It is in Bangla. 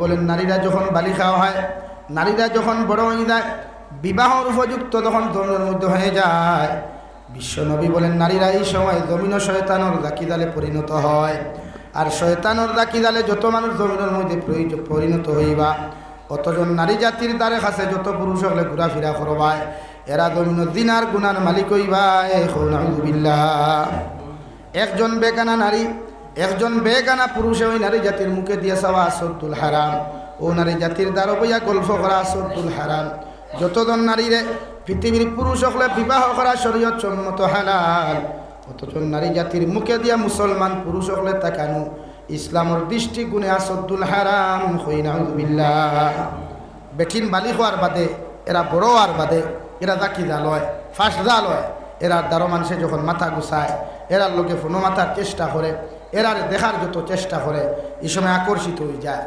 বলেন নারীরা যখন বালিকা হয়, নারীরা যখন বড় হয়ে যায়, বিবাহর উপযুক্ত তখন জমিনের মধ্যে হয়ে যায়, বিশ্বনবী বলেন নারীরা এই সময় জমিন ও শয়তানের দাকিদালে পরিণত হয়। আর শয়তানের দাকিদালে যত মানুষ জমিনের মধ্যে পরিণত হইবা, অতজন নারী জাতির দ্বারে কাছে যত পুরুষ হলে ঘোরাফেরা করবায়, এরা জমিনের দিনার গুনার মালিক হইবা। একজন বেগানা নারী, একজন বেগানা পুরুষে ওই নারী জাতির মুখে দিয়ে চাওয়া সদ্দুল হারাম। ও নারী জাতির দ্বারা বইয়া গল্প করা সদ্দুল হারাম। যতজন নারীরে পৃথিবীর পুরুষ হলে বিবাহ করা শরীয়ত সম্মত হালাল, অতজন নারী জাতির মুখে দিয়া মুসলমান পুরুষ হলে তাকানো ইসলামের দৃষ্টিগুণে আসদ্দুল হারাম। হইনাউযুবিল্লাহ। বেঠিন বালি হওয়ার বাদে, এরা বড় হওয়ার বাদে, এরা জাকি জাল হয়, ফাঁস জাল হয়। এরার দ্বারা মানুষে যখন মাথা গুছায়, এরার লোকে ফোনো মাথার চেষ্টা করে, এরার দেখার যত চেষ্টা করে, এই সময় আকর্ষিত হয়ে যায়।